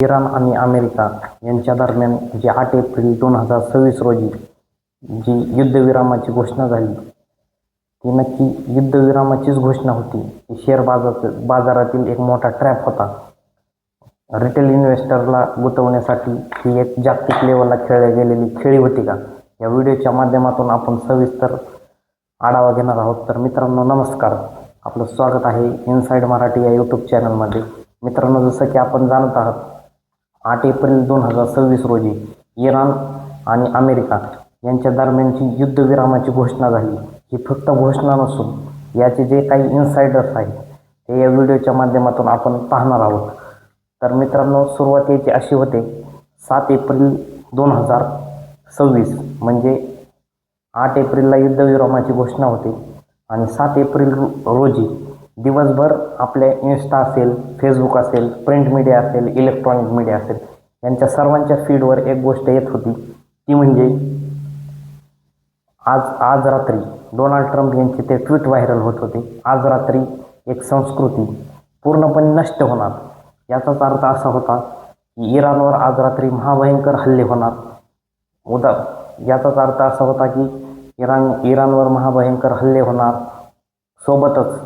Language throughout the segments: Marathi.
इराण आणि अमेरिका यांच्या दरम्यान जी 8 एप्रिल 2026 रोजी जी युद्धविरामाची घोषणा झाली ती नक्की युद्धविरामाचीच घोषणा होती की शेअर बाजारातील एक मोठा ट्रॅप होता. रिटेल इन्व्हेस्टरला गुंतवण्यासाठी ही एक जागतिक लेवलला खेळली गेलेली खेळी होती का, या व्हिडिओच्या माध्यमातून आपण सविस्तर आढावा घेणार आहोत. तर मित्रांनो नमस्कार, आपलं स्वागत आहे इनसाइड मराठी या यूट्यूब चॅनलमध्ये. मित्रांनो, जसं की आपण जाणत आहात, 8 एप्रिल 2026 रोजी इराण आणि अमेरिका यांच्या दरम्यानची युद्धविरामाची घोषणा झाली. ही फक्त घोषणा नसून याचे जे काही इन्साइडर्स आहेत ते या व्हिडिओच्या माध्यमातून आपण पाहणार आहोत. तर मित्रांनो, सुरुवात याची अशी होते, 7 एप्रिल 2026 म्हणजे 8 एप्रिलला युद्धविरामाची घोषणा होते आणि 7 एप्रिल रोजी दिवसभर आपल्या इन्स्टा असेल, फेसबुक असेल, प्रिंट मीडिया असेल, इलेक्ट्रॉनिक मीडिया असेल, यांच्या सर्वांच्या फीडवर एक गोष्ट येत होती, ती म्हणजे आज रात्री डोनाल्ड ट्रम्प यांचे ते ट्विट व्हायरल होत होते. आज रात्री एक संस्कृती पूर्णपणे नष्ट होणार. याचाच अर्थ असा होता की इराणवर आज रात्री महाभयंकर हल्ले होणार. याचाच अर्थ असा होता की इराणवर महाभयंकर हल्ले होणार. सोबतच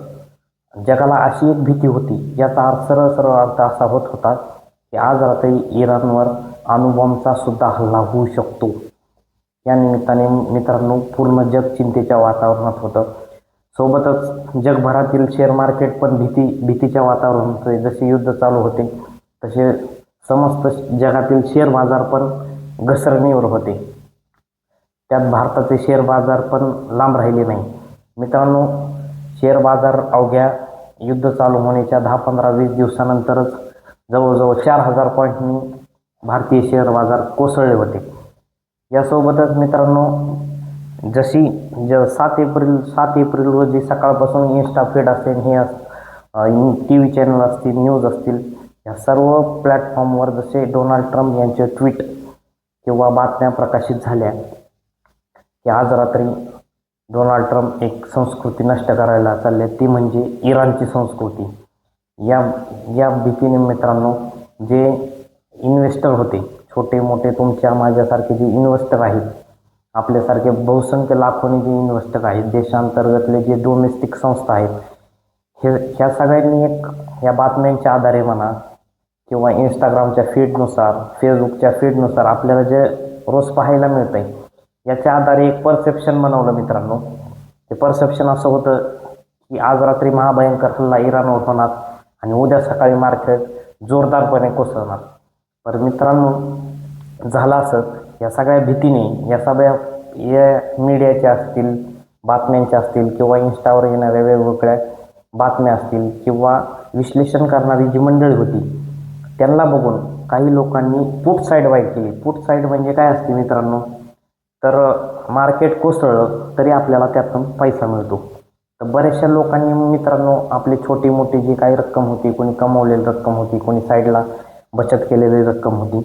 जगाला अशी एक भीती होती. याचा सरळ अर्थ असा होत होता की आज रात्री इराणवर अणुबॉम्बचा सुद्धा हल्ला होऊ शकतो. या निमित्ताने मित्रांनो पूर्ण जग चिंतेच्या वातावरणात होतं. सोबतच जगभरातील शेअर मार्केट पण भीतीच्या वातावरणात होते. जसे युद्ध चालू होते तसे समस्त जगातील शेअर बाजार पण घसरणीवर होते. त्यात भारताचे शेअर बाजार पण लांब राहिले नाही. मित्रांनो, शेअर बाजार अवघ्या युद्ध चालू होण्याच्या 10, 15, 20 दिवसानंतरच जवळजवळ 4000 पॉईंटनी भारतीय शेअर बाजार कोसळले होते. यासोबतच मित्रांनो, जशी 7 एप्रिल रोजी सकाळपासून इन्स्टा फीड असेल, हे टी व्ही चॅनल असतील, न्यूज असतील, या सर्व प्लॅटफॉर्मवर जसे डोनाल्ड ट्रम्प यांचे ट्विट किंवा बातम्या प्रकाशित झाल्या की आज रात्री डोनाल्ड ट्रम्प एक संस्कृती नष्ट करायला चालले, ती म्हणजे इराणची संस्कृती. या भीतीने मित्रांनो, जे इन्व्हेस्टर होते, छोटे मोठे तुमच्या माझ्यासारखे जे इन्व्हेस्टर आहेत, आपल्यासारखे बहुसंख्य लाखोनी जे इन्व्हेस्टर आहेत, देशांतर्गतले जे डोमेस्टिक संस्था आहेत, ह्या सगळ्यांनी या बातम्यांच्या आधारे म्हणा किंवा इंस्टाग्रामच्या फीडनुसार, फेसबुकच्या फीडनुसार आपल्याला जे रोज पाहायला मिळतं आहे, याच्या आधारे एक परसेप्शन बनवलं मित्रांनो. ते परसेप्शन असं होतं की आज रात्री महाभयंकर हल्ला इराणवर होणार आणि उद्या सकाळी मार्केट जोरदारपणे कोसळणार. पण मित्रांनो, झालं असं, या सगळ्या भीतीने, या मीडियाच्या असतील, बातम्यांच्या असतील किंवा इन्स्टावर येणाऱ्या वेगवेगळ्या बातम्या असतील किंवा विश्लेषण करणारी जी मंडळी होती, त्यांना बघून काही लोकांनी पुट साईड बाय केली. पुट साईड म्हणजे काय असते मित्रांनो, तर मार्केट कोसळलं तरी आपल्याला त्यातून पैसा मिळतो. तर बऱ्याचशा लोकांनी मित्रांनो आपली छोटी मोठी जी काही रक्कम होती, कोणी कमवलेली रक्कम होती, कोणी साईडला बचत केलेली रक्कम होती,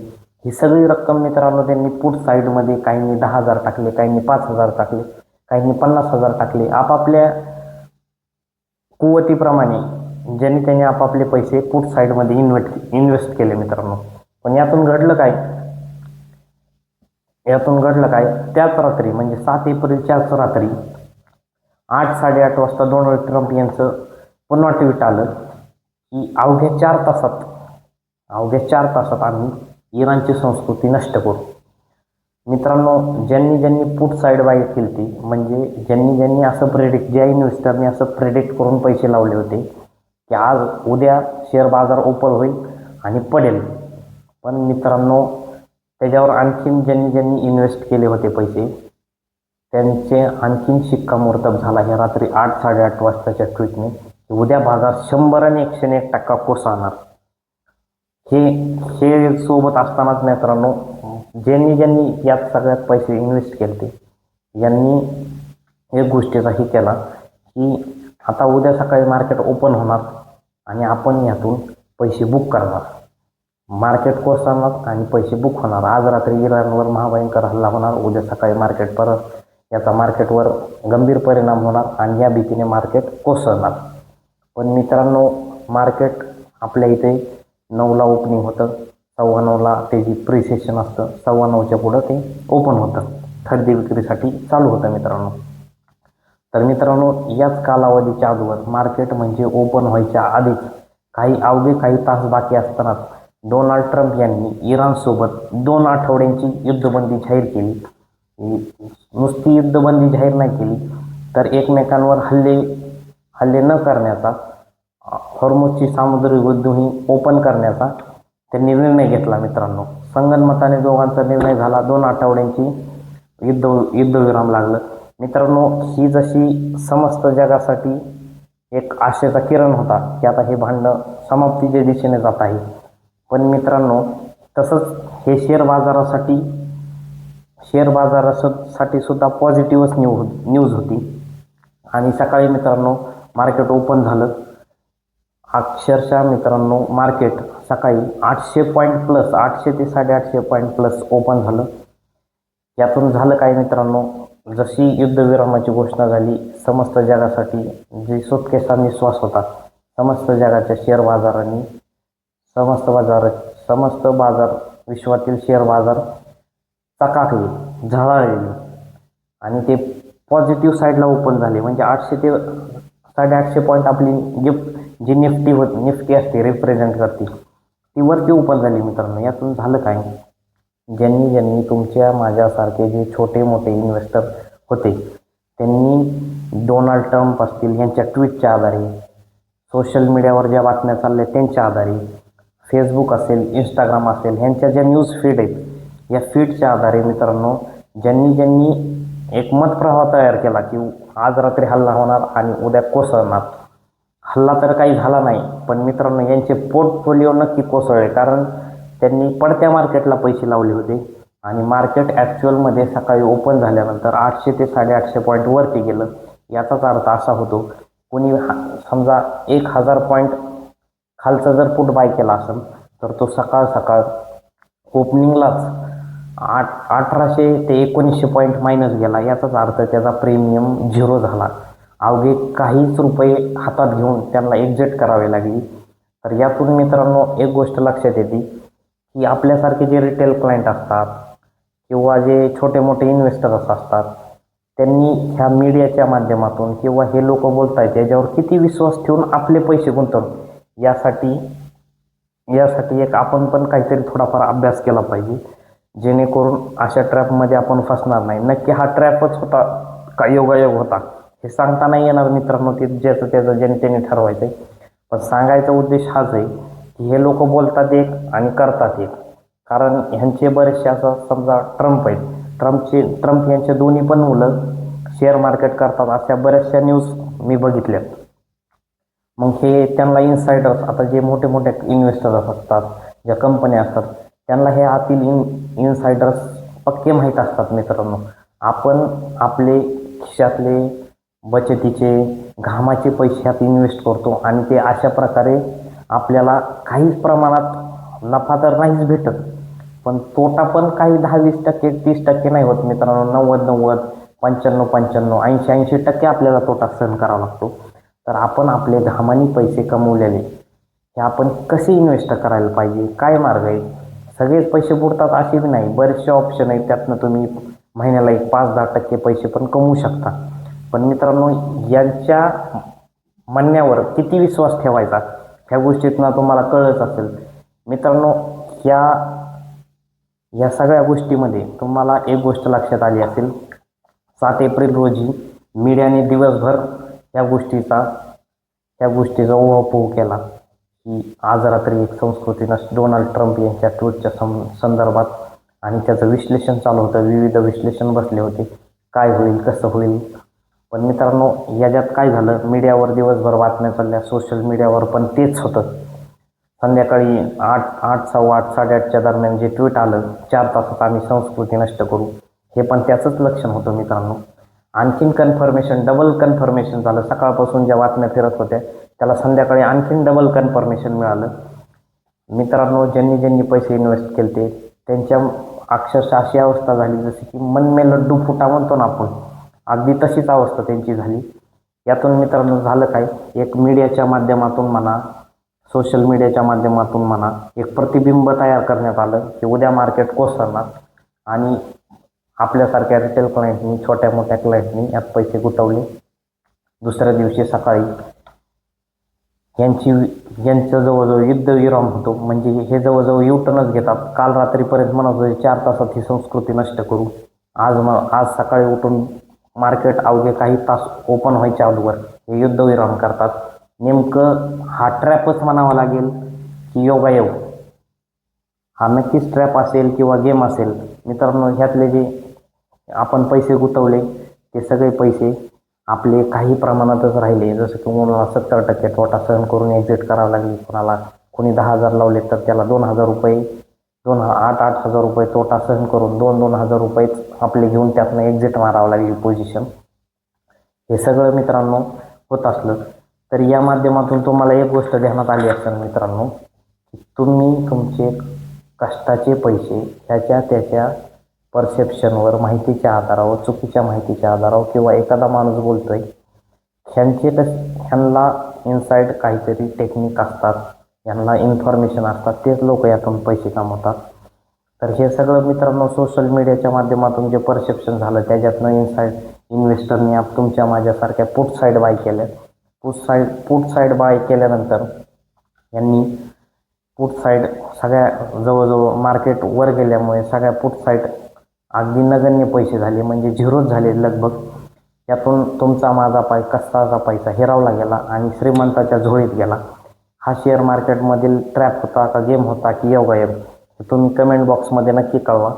ही सगळी रक्कम मित्रांनो त्यांनी पुट साईडमध्ये, काहींनी 10,000 टाकले, काहींनी 5,000 टाकले, काहींनी 50,000 टाकले. आपापल्या कुवतीप्रमाणे त्यांनी आपापले पैसे पुट साईडमध्ये इन्व्हेस्ट केले मित्रांनो. पण यातून घडलं काय, त्याच रात्री म्हणजे 7 एप्रिलच्याच रात्री 8-8:30 वाजता डोनाल्ड ट्रम्प यांचं पुन्हा ट्विट आलं की अवघ्या 4 तासात आम्ही इराणची संस्कृती नष्ट करू. मित्रांनो, ज्यांनी पुट साईड बाय केली ती, म्हणजे ज्यांनी असं ज्या इन्व्हेस्टरने असं प्रेडिक्ट करून पैसे लावले होते की आज उद्या शेअर बाजार ओपन होईल आणि पडेल, पण मित्रांनो त्याच्यावर आणखीन ज्यांनी इन्व्हेस्ट केले होते पैसे, त्यांचे आणखीन शिक्कामोर्तब झाला ह्या रात्री 8-8:30 वाजताच्या ट्विटने. उद्या बाजार 100 आणि 101% कोसळणार. हे सोबत असतानाच मित्रांनो, ज्यांनी यात सगळ्यात पैसे इन्व्हेस्ट केले यांनी एक गोष्टीचाही केला की आता उद्या सकाळी मार्केट ओपन होणार आणि आपण यातून पैसे बुक करणार. मार्केट कोसळणार आणि पैसे बुक होणार. आज रात्री इराणवर महाभयंकर हल्ला होणार, उद्या सकाळी मार्केट परत याचा मार्केटवर गंभीर परिणाम होणार आणि या भीतीने मार्केट कोसळणार. पण मित्रांनो, मार्केट आपल्या इथे 9ला ओपनिंग होतं, 9:15ला त्याची प्रिसेशन असतं, 9:15च्या पुढं ते ओपन होतं, खरेदी विक्रीसाठी चालू होतं मित्रांनो. तर मित्रांनो, याच कालावधीच्या अगोदर मार्केट म्हणजे ओपन व्हायच्या आधीच अवघे काही तास बाकी असतानाच डोनाल्ड ट्रम्प यांनी इराणसोबत 2 आठवड्यांची युद्धबंदी जाहीर केली. नुसती युद्धबंदी जाहीर नाही केली, तर एकमेकांवर हल्ले न करण्याचा, हॉर्मुझची सामुद्रिक उद्योगी ओपन करण्याचा त्यांनी निर्णय घेतला मित्रांनो. संगनमताने दोघांचा निर्णय झाला. 2 आठवड्यांची युद्धविराम लागलं मित्रांनो. ही जशी समस्त जगासाठी एक आशेचा किरण होता की आता हे भांडणं समाप्तीच्या दिशेने जात आहे, पण मित्रांनो तसंच हे शेअर बाजारासाठी सुद्धा पॉझिटिव्हच न्यूज होती. आणि सकाळी मित्रांनो मार्केट ओपन झालं. अक्षरशः मित्रांनो मार्केट सकाळी 800 पॉईंट प्लस, 800 ते 850 पॉईंट प्लस ओपन झालं. यातून झालं काय मित्रांनो, जशी युद्धविरामाची घोषणा झाली, समस्त जगासाठी जी सुटकेचा निश्वास होता, समस्त जगाच्या शेअर बाजारांनी समस्त बाजार विश्वातील शेअर बाजार चकाकले, झळाळले आणि ते पॉझिटिव्ह साईडला ओपन झाले. म्हणजे 800 ते 850 पॉईंट आपली जी निफ्टी असते रिप्रेझेंट करते, ती वरती ओपन झाली मित्रांनो. यातून झालं काय, ज्यांनी तुमच्या माझ्यासारखे जे छोटे मोठे इन्व्हेस्टर होते त्यांनी डोनाल्ड ट्रम्प असतील यांच्या ट्विटच्या आधारे, सोशल मीडियावर ज्या बातम्या चालल्या त्यांच्या आधारे, फेसबुक असेल, इंस्टाग्राम असेल, ह्यांच्या ज्या न्यूज फीड आहेत, या फीडच्या आधारे मित्रांनो ज्यांनी एक मतप्रवाह तयार केला की आज रात्री हल्ला होणार आणि उद्या कोसळणार. हल्ला तर काही झाला नाही, पण मित्रांनो यांचे पोर्टफोलिओ नक्की कोसळले, कारण त्यांनी पडत्या मार्केटला पैसे लावले होते आणि मार्केट ॲक्च्युअलमध्ये सकाळी ओपन झाल्यानंतर 800 ते 850 पॉईंट वरती गेलं. याचाच अर्थ असा होतो, कोणी समजा 1000 पॉईंट खालचा जर पुट बाय केला असेल तर तो सकाळ ओपनिंगलाच 1800 ते 1900 पॉईंट मायनस गेला. याचाच अर्थ त्याचा प्रीमियम 0 झाला. अवघे काहीच रुपये हातात घेऊन त्यांना एक्झिट करावे लागली. तर यातून मित्रांनो एक गोष्ट लक्षात येते की आपल्यासारखे जे रिटेल क्लायंट असतात किंवा जे छोटे मोठे इन्व्हेस्टर्स असतात, त्यांनी ह्या मीडियाच्या माध्यमातून किंवा हे लोक बोलत आहेत याच्यावर किती विश्वास ठेवून आपले पैसे गुंतवून, यासाठी एक आपण पण काहीतरी थोडाफार अभ्यास केला पाहिजे, जेणेकरून अशा ट्रॅपमध्ये आपण फसणार नाही. नक्की हा ट्रॅपच होता का योगायोग होता हे सांगता नाही येणार मित्रांनो, ते त्याचं त्याने ठरवायचं आहे. पण सांगायचा उद्देश हाच आहे की हे लोक बोलतात एक आणि करतात एक. कारण ह्यांचे बरेचसे असं समजा ट्रम्प आहेत, ट्रम्प यांचे दोन्ही पण मुलं शेअर मार्केट करतात, अशा बऱ्याचशा न्यूज मी बघितल्यात. मग हे त्यांना इनसायडर्स, आता जे मोठे मोठे इन्व्हेस्टर्स असतात, ज्या कंपन्या असतात, त्यांना हे आतील इनसायडर्स पक्के माहीत असतात मित्रांनो. आपण आपले खिशातले बचतीचे घामाचे पैसे ह्यात इन्व्हेस्ट करतो आणि ते अशा प्रकारे आपल्याला काहीच प्रमाणात नफा तर नाहीच भेटत, पण तोटा पण काही 10-20%, 30% नाही होत मित्रांनो. 90-90, 95-95, 80-80% आपल्याला तोटा सहन करावा लागतो. तर आपण आपले घामानी पैसे कमवलेले हे आपण कसे इन्व्हेस्ट करायला पाहिजे, काय मार्ग आहे. सगळेच पैसे बुडतात असे बी नाही, बरेचसे ऑप्शन आहेत, त्यातनं तुम्ही महिन्याला 5-10% पैसे पण कमवू शकता. पण मित्रांनो यांच्या म्हणण्यावर किती विश्वास ठेवायचा ह्या गोष्टीतनं तुम्हाला कळलंच असेल मित्रांनो. या सगळ्या गोष्टीमध्ये तुम्हाला एक गोष्ट लक्षात आली असेल, 7 एप्रिल रोजी मीडियाने दिवसभर ह्या गोष्टीचा उहापोह केला की आज रात्री एक संस्कृती डोनाल्ड ट्रम्प यांच्या ट्विटच्या संदर्भात, आणि त्याचं विश्लेषण चालू होतं, विविध विश्लेषण बसले होते, काय होईल कसं होईल. पण मित्रांनो याच्यात काय झालं, मीडियावर दिवसभर बातम्या चालल्या, सोशल मीडियावर पण तेच होतं. संध्याकाळी 8, 8:15, 8:30च्या दरम्यान जे ट्विट आलं, 4 तासात आम्ही संस्कृती नष्ट करू, हे पण त्याचंच लक्षण होतं मित्रांनो. आणखीन डबल कन्फर्मेशन झालं. सकाळपासून ज्या बातम्या फिरत होत्या त्याला संध्याकाळी आणखीन डबल कन्फर्मेशन मिळालं मित्रांनो. ज्यांनी पैसे इन्व्हेस्ट केले त्यांच्या अक्षरशः अशी अवस्था झाली जशी की मन में लड्डू फुटा म्हणतो ना आपण, अगदी तशीच अवस्था त्यांची झाली. यातून मित्रांनो झालं काय, एक मीडियाच्या माध्यमातून म्हणा, सोशल मीडियाच्या माध्यमातून म्हणा एक प्रतिबिंब तयार करण्यात आलं की उद्या मार्केट कोसळणार आणि आपल्यासारख्या रिटेल क्लायंटनी छोट्या मोठ्या क्लायंटनी यात पैसे गुंतवले. दुसऱ्या दिवशी सकाळी यांचं जवळजवळ युद्धविराम होतो. म्हणजे हे जवळजवळ युटर्नच घेतात. काल रात्रीपर्यंत म्हणत होते 4 तासात ही संस्कृती नष्ट करू. आज सकाळी उठून मार्केट अवघे काही तास ओपन व्हायच्या अगोदर हे युद्धविराम करतात. नेमकं हा ट्रॅपच म्हणावा लागेल की योगायोग. हा नक्कीच ट्रॅप असेल किंवा गेम असेल. मित्रांनो, ह्यातले जे आपण पैसे गुंतवले ते सगळे पैसे आपले काही प्रमाणातच राहिले. जसं की कोणाला 70% तोटा सहन करून एक्झिट करावं लागली. कोणी 10,000 लावले तर त्याला 2,000 रुपये 8,000 रुपये तोटा सहन करून 2,000 रुपयेच आपले घेऊन त्यातनं एक्झिट मारावं लागली पोझिशन. हे सगळं मित्रांनो होत असलं तर या माध्यमातून तुम्हाला एक गोष्ट ध्यानात आली असेल मित्रांनो, की तुम्ही तुमचे कष्टाचे पैसे त्याच्या परसेप्शनवर, माहितीच्या आधारावर, चुकीच्या माहितीच्या आधारावर किंवा एखादा माणूस बोलतोय ह्यांना इनसाईड काहीतरी टेक्निक असतात, ह्यांना इन्फॉर्मेशन असतात, तेच लोक यातून पैसे कमवतात. तर हे सगळं मित्रांनो सोशल मीडियाच्या माध्यमातून जे परसेप्शन झालं त्याच्यातनं इनसाईड इन्व्हेस्टरने तुमच्या माझ्यासारख्या पुट साईड बाय केल्या. पुट साईड बाय केल्यानंतर यांनी पुट साईड सगळ्या जवळजवळ मार्केट वर गेल्यामुळे सगळ्या पुट साईड अगदी नगण्य पैसे झाले. म्हणजे झिरोच झाले लगभग. यातून तुमचा माझा कष्टाचा पैसा हिरावला गेला आणि श्रीमंताच्या झोळीत गेला. हा शेअर मार्केटमधील ट्रॅप होता का गेम होता की योगायोग, तुम्ही कमेंट बॉक्समध्ये नक्की कळवा.